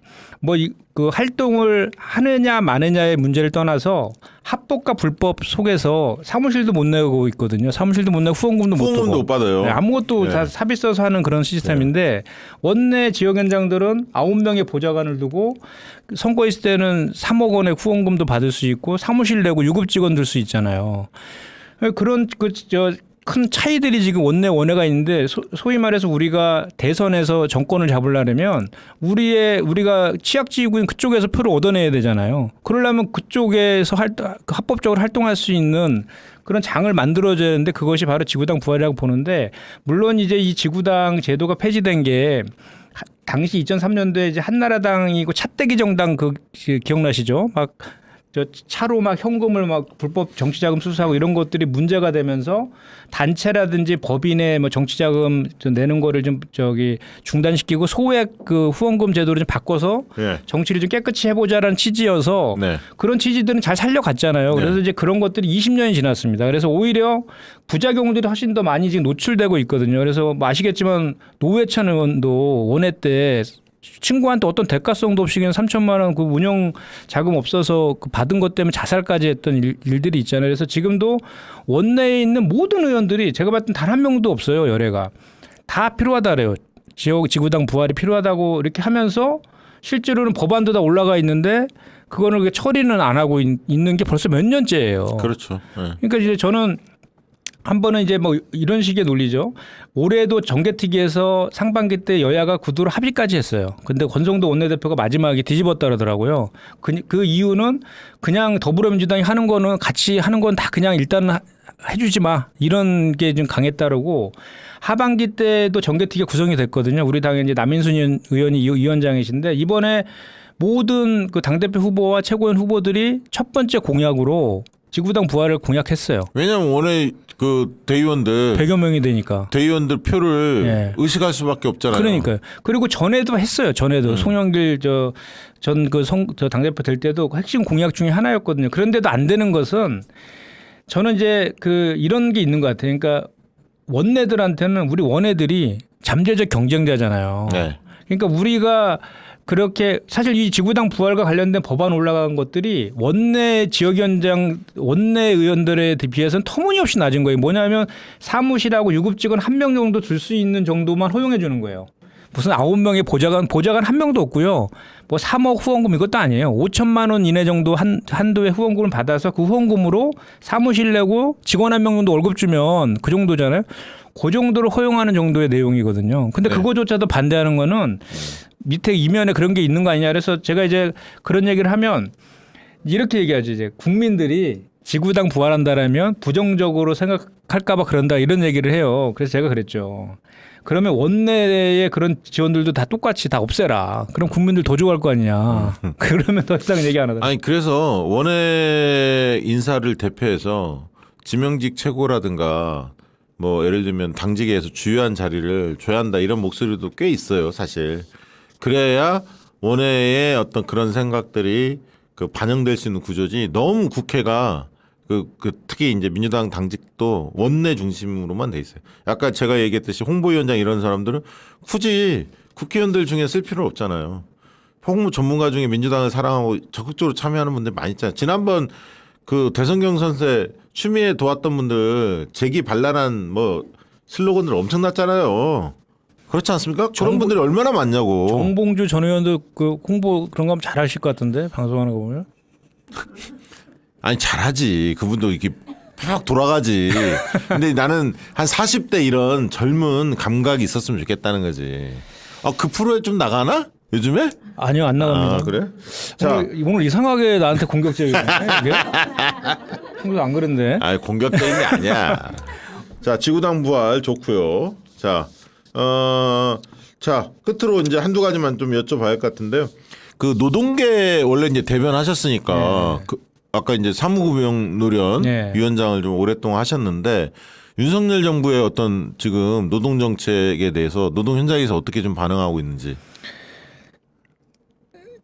그 활동을 하느냐 마느냐의 문제를 떠나서 합법과 불법 속에서 사무실도 못 내고 있거든요. 사무실도 못 내고 후원금도 못 받아요. 네, 아무것도 다 사비 써서 하는 그런 시스템인데 원내 지역위원장들은 9명의 보좌관을 두고 선거 있을 때는 3억 원의 후원금도 받을 수 있고 사무실 내고 유급 직원 들 수 있잖아요. 그런 큰 차이들이 지금 원내가 있는데 소위 말해서 우리가 대선에서 정권을 잡으려면 우리가 취약지구인 그쪽에서 표를 얻어내야 되잖아요. 그러려면 그쪽에서 합법적으로 활동할 수 있는 그런 장을 만들어줘야 되는데 그것이 바로 지구당 부활이라고 보는데 물론 이제 이 지구당 제도가 폐지된 게 당시 2003년도에 이제 한나라당이고 차떼기 정당 기억나시죠? 차로 현금을 불법 정치자금 수수하고 이런 것들이 문제가 되면서 단체라든지 법인의 정치자금 내는 거를 좀 중단시키고 소액 그 후원금 제도를 좀 바꿔서 정치를 좀 깨끗이 해보자라는 취지여서 그런 취지들은 잘 살려갔잖아요. 그래서 이제 그런 것들이 20년이 지났습니다. 그래서 오히려 부작용들이 훨씬 더 많이 지금 노출되고 있거든요. 그래서 아시겠지만 노회찬 의원도 원외 때 친구한테 어떤 대가성도 없이 그냥 3천만 원 그 운영 자금 없어서 그 받은 것 때문에 자살까지 했던 일들이 있잖아요. 그래서 지금도 원내에 있는 모든 의원들이 제가 봤을 때 단 한 명도 없어요. 열애가. 다 필요하다 그래요. 지구당 부활이 필요하다고 이렇게 하면서 실제로는 법안도 다 올라가 있는데 그거는 처리는 안 하고 있는 게 벌써 몇 년째예요. 그렇죠. 그러니까 이제 저는 한 번은 이제 이런 식의 논리죠. 올해도 정개특위에서 상반기 때 여야가 구두로 합의까지 했어요. 근데 권성도 원내대표가 마지막에 뒤집었다 그러더라고요. 그 이유는 그냥 더불어민주당이 하는 거는 같이 하는 건 다 그냥 일단은 해주지 마. 이런 게 좀 강했다고. 하반기 때도 정개특위가 구성이 됐거든요. 우리 당에 이제 남인순 의원이 위원장이신데 이번에 모든 그 당대표 후보와 최고위원 후보들이 첫 번째 공약으로 지구당 부활을 공약했어요. 왜냐하면 원래 그 대의원들 100여 명이 되니까 대의원들 표를 의식할 수밖에 없잖아요. 그러니까요. 그리고 전에도 했어요. 송영길 전 당대표 될 때도 핵심 공약 중에 하나였거든요. 그런데도 안 되는 것은 저는 이제 이런 게 있는 것 같아요. 그러니까 원내들한테는 우리 원내들이 잠재적 경쟁자잖아요. 그러니까 우리가 그렇게 사실 이 지구당 부활과 관련된 법안 올라간 것들이 원내 지역위원장, 원내 의원들에 비해서는 터무니없이 낮은 거예요. 뭐냐면 사무실하고 유급직원 1명 정도 둘 수 있는 정도만 허용해 주는 거예요. 무슨 9명의 보좌관 1명도 없고요. 3억 후원금 이것도 아니에요. 5천만 원 이내 정도 한도의 후원금을 받아서 그 후원금으로 사무실 내고 직원 1명 정도 월급 주면 그 정도잖아요. 그 정도를 허용하는 정도의 내용이거든요. 근데 그거조차도 반대하는 거는 밑에 이면에 그런 게 있는 거 아니냐. 그래서 제가 이제 그런 얘기를 하면 이렇게 얘기하죠. 이제 국민들이 지구당 부활한다라면 부정적으로 생각할까 봐 그런다 이런 얘기를 해요. 그래서 제가 그랬죠. 그러면 원내의 그런 지원들도 다 똑같이 다 없애라. 그럼 국민들 더 좋아할 거 아니냐. 그러면 더 이상 얘기 안 하더라고요. 아니 그래서 원외 인사를 대표해서 지명직 최고라든가 예를 들면 당직에서 주요한 자리를 줘야 한다 이런 목소리도 꽤 있어요. 사실. 그래야 원외의 어떤 그런 생각들이 그 반영될 수 있는 구조지 너무 국회가 그 특히 이제 민주당 당직도 원내 중심으로만 돼 있어요. 아까 제가 얘기했듯이 홍보위원장 이런 사람들은 굳이 국회의원들 중에 쓸 필요 없잖아요. 홍보 전문가 중에 민주당을 사랑하고 적극적으로 참여하는 분들 많이 있잖아요. 지난번 그 대선 경선때 추미애 도왔던 분들 재기 반란한 뭐 슬로건들 엄청났잖아요. 그렇지 않습니까? 그런 분들이 얼마나 많냐고. 정봉주 전 의원도 그 홍보 그런 거 하면 잘하실 것 같은데 방송하는 거 보면. 아니 잘하지. 그분도 이렇게 팍 돌아가지. 근데 나는 한 40대 이런 젊은 감각이 있었으면 좋겠다는 거지. 그 프로에 좀 나가나? 요즘에? 아니요, 안 나갑니다. 그래? 자, 오늘 이상하게 나한테 공격적이네. 이게? 평소 안 그런데. 아니 공격적인 게 아니야. 자, 지구당 부활 좋고요. 자, 자 끝으로 이제 한두 가지만 좀 여쭤봐야 할 것 같은데요. 그 노동계 원래 이제 대변하셨으니까 그 아까 이제 사무구명 노련 위원장을 좀 오랫동안 하셨는데 윤석열 정부의 어떤 지금 노동 정책에 대해서 노동 현장에서 어떻게 좀 반응하고 있는지.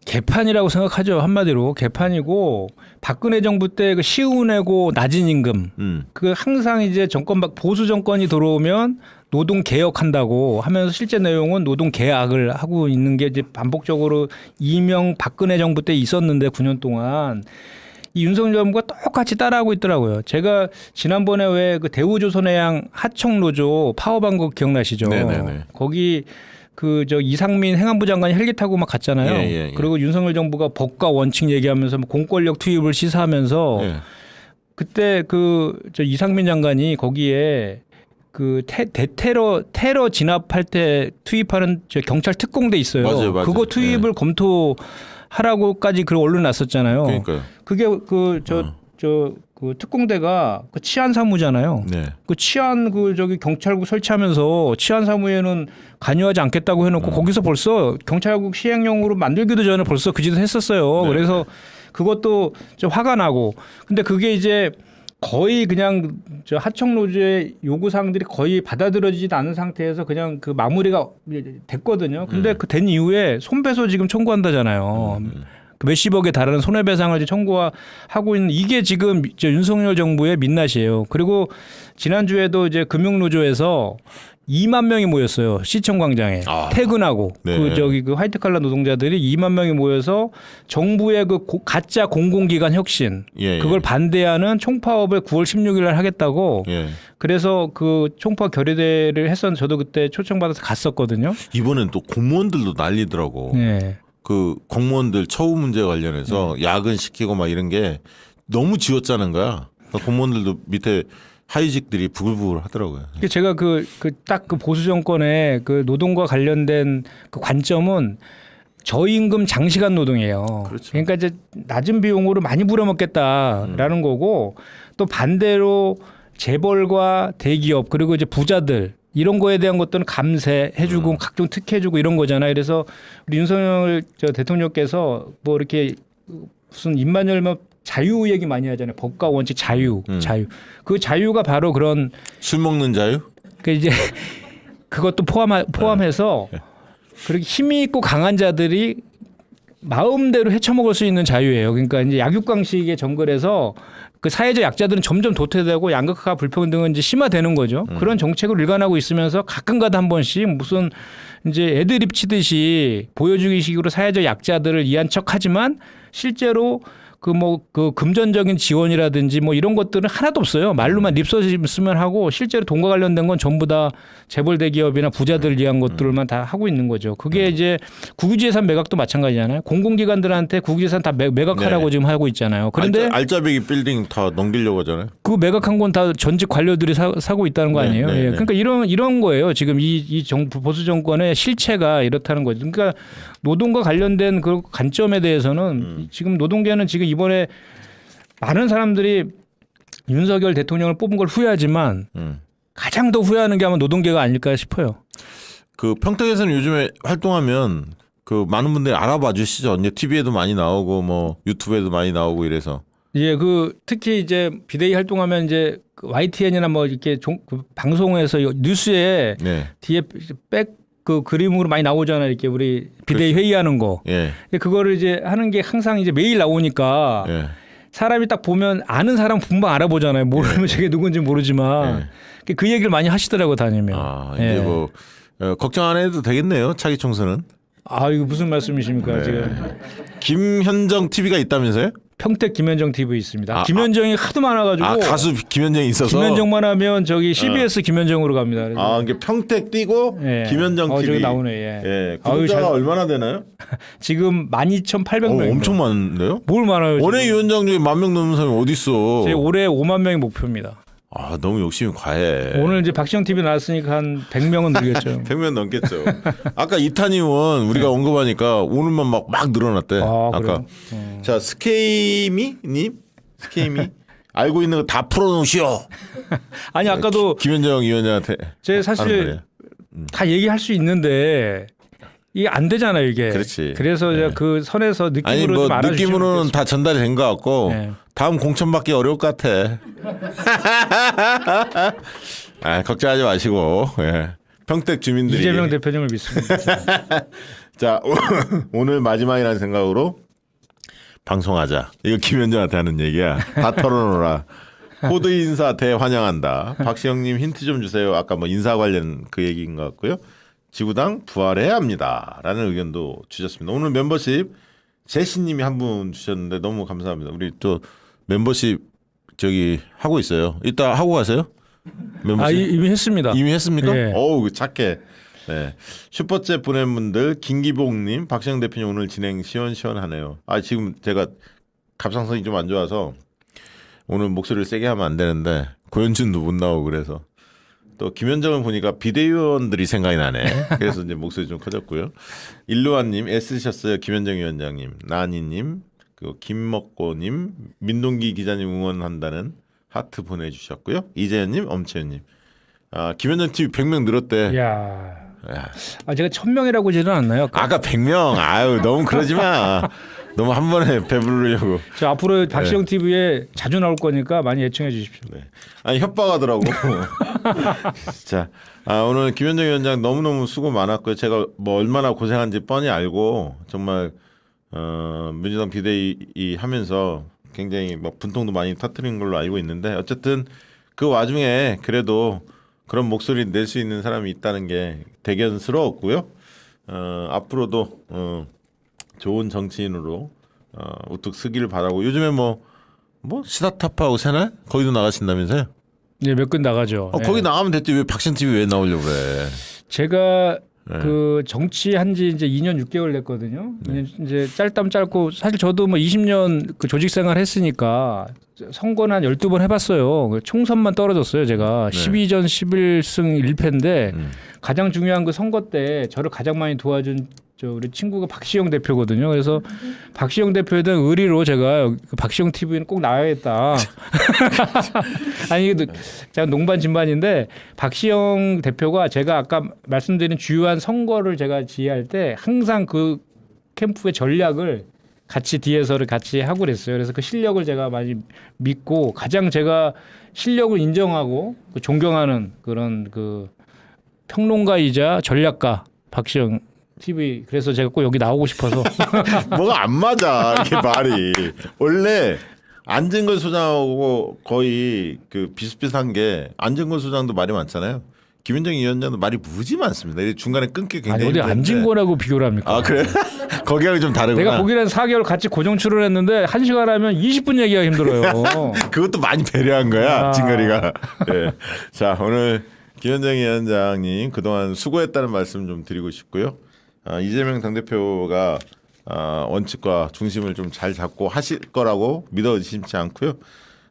개판이라고 생각하죠. 한마디로 개판이고 박근혜 정부 때 그 시운내고 낮은 임금 그 항상 이제 정권 보수 정권이 들어오면 노동 개혁한다고 하면서 실제 내용은 노동 계약을 하고 있는 게 이제 반복적으로 이명 박근혜 정부 때 있었는데 9년 동안 이 윤석열 정부가 똑같이 따라하고 있더라고요. 제가 지난번에 왜 그 대우조선해양 하청노조 파업한 거 기억나시죠? 네네네. 거기 그 저 이상민 행안부 장관이 헬기 타고 막 갔잖아요. 예. 그리고 윤석열 정부가 법과 원칙 얘기하면서 뭐 공권력 투입을 시사하면서 그때 그 저 이상민 장관이 거기에 그 테러 진압할 때 투입하는 저 경찰 특공대 있어요. 맞아요. 그거 투입을 검토하라고까지 그 언론 났었잖아요. 그러니까요. 그게 그 특공대가 그 치안 사무잖아요. 네. 그 치안 그 저기 경찰국 설치하면서 치안 사무에는 관여하지 않겠다고 해놓고 거기서 벌써 경찰국 시행령으로 만들기도 전에 벌써 그 짓을 했었어요. 네. 그래서 그것도 좀 화가 나고 근데 그게 이제 거의 그냥 저 하청노조의 요구사항들이 거의 받아들여지지 않은 상태에서 그냥 그 마무리가 됐거든요. 근데 그 된 이후에 손배소 지금 청구한다잖아요. 그 몇십억에 달하는 손해배상을 이제 청구하고 있는 이게 지금 윤석열 정부의 민낯이에요. 그리고 지난주에도 이제 금융노조에서 2만 명이 모였어요. 시청광장에 퇴근하고 네. 그 저기 그 화이트 칼라 노동자들이 2만 명이 모여서 정부의 그 가짜 공공기관 혁신 그걸 반대하는 총파업을 9월 16일 날 하겠다고 그래서 그 총파업 결의대를 했었는데 저도 그때 초청받아서 갔었거든요. 이번엔 또 공무원들도 난리더라고. 네. 그 공무원들 처우 문제 관련해서 야근시키고 막 이런 게 너무 지웠자는 거야. 그러니까 공무원들도 밑에 하위직들이 부글부글 하더라고요. 제가 딱 그 보수 정권의 그 노동과 관련된 그 관점은 저임금 장시간 노동이에요. 그렇죠. 그러니까 이제 낮은 비용으로 많이 부려먹겠다라는 거고 또 반대로 재벌과 대기업 그리고 이제 부자들 이런 거에 대한 것들은 감세해주고 각종 특혜해주고 이런 거잖아요. 그래서 우리 윤석열 대통령께서 뭐 이렇게 무슨 입만 열면 자유 얘기 많이 하잖아요. 법과 원칙 자유. 그 자유가 바로 그런 술 먹는 자유? 그 이제 그것도 포함해서 그렇게 힘이 있고 강한 자들이 마음대로 헤쳐먹을 수 있는 자유예요. 그러니까 이제 약육강식의 정글에서 그 사회적 약자들은 점점 도태되고 양극화 불평등은 이제 심화되는 거죠. 그런 정책을 일관하고 있으면서 가끔가다 한 번씩 무슨 이제 애드립 치듯이 보여주기 식으로 사회적 약자들을 이해한 척하지만 실제로 그 금전적인 지원이라든지 뭐 이런 것들은 하나도 없어요. 말로만 립서비스만 하고 실제로 돈과 관련된 건 전부 다 재벌 대기업이나 부자들을 위한 것들만 다 하고 있는 거죠. 그게 이제 국유재산 매각도 마찬가지잖아요. 공공기관들한테 국유재산 다 매각하라고 지금 하고 있잖아요. 그런데 알짜배기 빌딩 다 넘기려고 하잖아요. 그 매각한 건 다 전직 관료들이 사고 있다는 거 아니에요? 그러니까 이런 거예요. 지금 이 정부 보수 정권의 실체가 이렇다는 거죠. 그러니까 노동과 관련된 그 관점에 대해서는 지금 노동계는 지금 이번에 많은 사람들이 윤석열 대통령을 뽑은 걸 후회하지만 가장 더 후회하는 게 아마 노동계가 아닐까 싶어요. 그 평택에서는 요즘에 활동하면 그 많은 분들이 알아봐 주시죠. 이제 TV에도 많이 나오고 뭐 유튜브에도 많이 나오고 이래서. 예, 특히 이제 비대위 활동하면 이제 YTN이나 뭐 이렇게 그 방송에서 뉴스에 뒤에 그 그림으로 많이 나오잖아요. 이렇게 우리 비대위 회의하는 거. 예. 그거를 이제 하는 게 항상 이제 매일 나오니까 예. 사람이 딱 보면 아는 사람 금방 알아보잖아요. 모르면 저게 누군지 모르지만 그 얘기를 많이 하시더라고 다니면. 아, 이제 예. 뭐 걱정 안 해도 되겠네요. 차기 총선은. 아 이거 무슨 말씀이십니까? 네. 지금 김현정 TV가 있다면서요? 평택 김현정 TV 있습니다. 아, 김현정이 하도 많아가지고 아, 가수 김현정이 있어서. 김현정만 하면 저기 CBS 김현정으로 갑니다. 그래서. 아, 이게 평택 띄고 예. 김현정 TV. 저기 나오네. 예. 예. 아유, 구독자가 잘- 얼마나 되나요? 지금 12,800명. 엄청 많은데요? 뭘 많아요? 원외위원장 중에 10,000명 넘는 사람이 어디 있어? 제 올해 5만 명이 목표입니다. 아, 너무 욕심이 과해. 오늘 이제 박시영 TV 나왔으니까 한 100명은 늘겠죠. 100명 넘겠죠. 아까 이탄 의원 우리가 언급하니까 오늘만 막 늘어났대. 아, 아까. 그래요? 자, 스케이미님? 스케이미? 알고 있는 거 다 풀어놓으시오. 아니 아까도 김현정 위원장한테. 제 하는 사실 말이야. 다 얘기할 수 있는데 이게 안 되잖아요 이게. 그렇지. 그래서 제가 그 선에서 느낌으로 아니 뭐 좀 알아주시면 느낌으로는 좋겠습니다. 다 전달이 된 것 같고 네. 다음 공천받기 어려울 것 같아. 아, 걱정하지 마시고 예. 평택 주민들이 이재명 대표님을 믿습니다. 자 오늘 마지막이라는 생각으로 방송하자. 이거 김현정한테 하는 얘기야. 다 털어놓으라. 코드 인사 대환영한다. 박시영님 힌트 좀 주세요. 아까 뭐 인사 관련 그 얘기인 것 같고요. 지구당 부활해야 합니다라는 의견도 주셨습니다. 오늘 멤버십 제시님이 한 분 주셨는데 너무 감사합니다. 우리 또 멤버십 저기 하고 있어요. 이따 하고 가세요. 멤버십 아 이미 했습니다. 이미 했습니까? 예. 어우 착해. 네. 슈퍼챗 보낸 분들 김기봉님, 박시영 대표님 오늘 진행 시원시원하네요. 아 지금 제가 갑상선이 좀 안 좋아서 오늘 목소리를 세게 하면 안 되는데 고현준도 못 나오고 그래서 또 김현정을 보니까 비대위원들이 생각이 나네. 그래서 이제 목소리 좀 커졌고요. 일루아님 애쓰셨어요. 김현정 위원장님, 나니님, 그 김먹고님, 민동기 기자님 응원한다는 하트 보내주셨고요. 이재현님, 엄채연님. 아 김현정 TV 100명 늘었대. 야. 야. 아 제가 1,000명이라고 지는 않나요? 아까 100명. 아유 너무 그러지 마. 너무 한 번에 배부르려고. 저 앞으로 박시영 TV에 자주 나올 거니까 많이 애청해 주십시오. 네. 아니 협박하더라고. 자, 오늘 김현정 위원장 너무너무 수고 많았고요. 제가 뭐 얼마나 고생한지 뻔히 알고 정말 민주당 비대위 하면서 굉장히 뭐 분통도 많이 터뜨린 걸로 알고 있는데 어쨌든 그 와중에 그래도 그런 목소리 낼 수 있는 사람이 있다는 게 대견스러웠고요. 앞으로도 좋은 정치인으로 우뚝 서기를 바라고 요즘에 뭐 시사타파하고 새날 거기도 나가신다면서요? 네, 몇 근 나가죠. 거기 나가면 됐지 왜 박신 TV 왜 나오려고 그래? 제가 네. 그 정치한지 이제 2년 6개월 됐거든요. 이제 짧다면 짧고 사실 저도 뭐 20년 그 조직 생활 했으니까 선거는 한 12번 해봤어요. 총선만 떨어졌어요. 제가 네. 12전 11승 1패인데 가장 중요한 그 선거 때 저를 가장 많이 도와준 저 우리 친구가 박시영 대표거든요. 그래서 박시영 대표에 대한 의리로 제가 그 박시영 TV는 꼭 나와야겠다. 아니 이게 제가 농반 진반인데 박시영 대표가 제가 아까 말씀드린 주요한 선거를 제가 지휘할 때 항상 그 캠프의 전략을 같이 뒤에서를 같이 하고 그랬어요. 그래서 그 실력을 제가 많이 믿고 가장 제가 실력을 인정하고 존경하는 그런 그 평론가이자 전략가 박시영 TV. 그래서 제가 꼭 여기 나오고 싶어서. 뭐가 안 맞아 이게 말이. 원래 안진걸 소장하고 거의 그 비슷비슷한 게 안진걸 소장도 말이 많잖아요. 김현정 위원장도 말이 무지 많습니다. 중간에 끊기 굉장히 아니 어디 힘든데. 안진거라고 비교를 합니까? 아 그래? 거기하고 좀 다르구나. 내가 거기랑 4개월 같이 고정 출연했는데 1시간 하면 20분 얘기하기 힘들어요. 그것도 많이 배려한 거야 아. 진거리가. 네. 자 오늘 김현정 위원장님 그동안 수고했다는 말씀 좀 드리고 싶고요. 이재명 당대표가 원칙과 중심을 좀 잘 잡고 하실 거라고 믿어 의심치 않고요.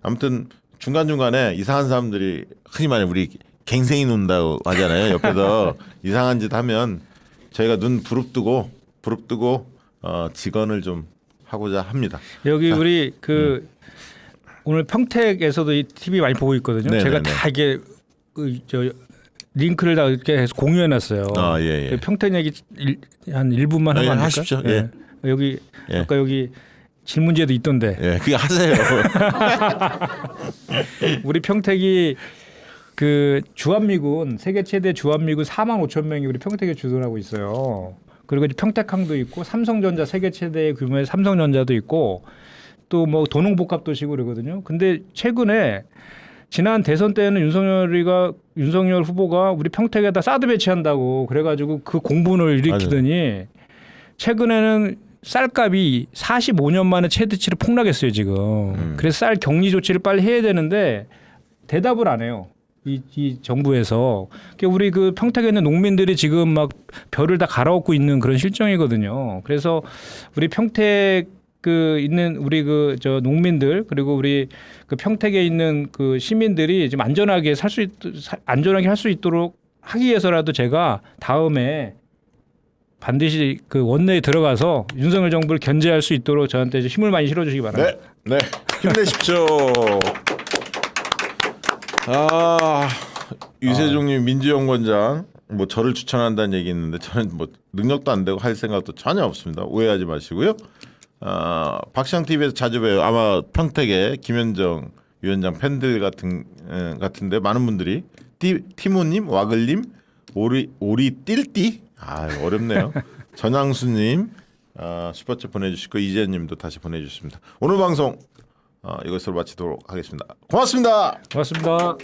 아무튼 중간중간에 이상한 사람들이 흔히 말해 우리 갱생이 논다고 하잖아요. 옆에서 이상한 짓 하면 저희가 눈 부릅뜨고 직언을 좀 하고자 합니다. 여기 우리 그 오늘 평택에서도 이 TV 많이 보고 있거든요. 네네네. 제가 다 이게 저 링크를 다 이렇게 해서 공유해놨어요. 예. 그 평택 얘기 한 1분만 하면 안 될까요? 하십시오. 예. 여기 예. 아까 여기 질문제도 있던데 예, 그게 하세요. 우리 평택이 그 주한미군 세계 최대 주한미군 4만 5천 명이 우리 평택에 주둔하고 있어요. 그리고 이제 평택항도 있고 삼성전자 세계 최대 규모의 삼성전자도 있고 또 뭐 도농복합도시고 그러거든요. 근데 최근에 지난 대선 때는 윤석열 후보가 우리 평택에다 사드 배치한다고 그래가지고 그 공분을 일으키더니 최근에는 쌀값이 45년 만에 최대치로 폭락했어요 지금. 그래서 쌀 격리 조치를 빨리 해야 되는데 대답을 안 해요. 이 정부에서. 그러니까 우리 그 평택에 있는 농민들이 지금 막 벼를 다 갈아엎고 있는 그런 실정이거든요. 그래서 우리 평택 그 있는 우리 그 저 농민들 그리고 우리 그 평택에 있는 그 시민들이 좀 안전하게 안전하게 할 수 있도록 하기 위해서라도 제가 다음에 반드시 그 원내에 들어가서 윤석열 정부를 견제할 수 있도록 저한테 이제 힘을 많이 실어주시기 바랍니다. 네, 힘내십시오. 유세종님 민주연구원장 뭐 저를 추천한다는 얘기 있는데 저는 뭐 능력도 안 되고 할 생각도 전혀 없습니다. 오해하지 마시고요. 박시영 TV에서 자주 봬요. 아마 평택에 김현정 위원장 팬들 같은데 많은 분들이 티모님, 와글님, 오리 띨띠 어렵네요. 전향수님 슈퍼챗 보내주시고 이재현님도 다시 보내주셨습니다. 오늘 방송 이것으로 마치도록 하겠습니다. 고맙습니다. 고맙습니다.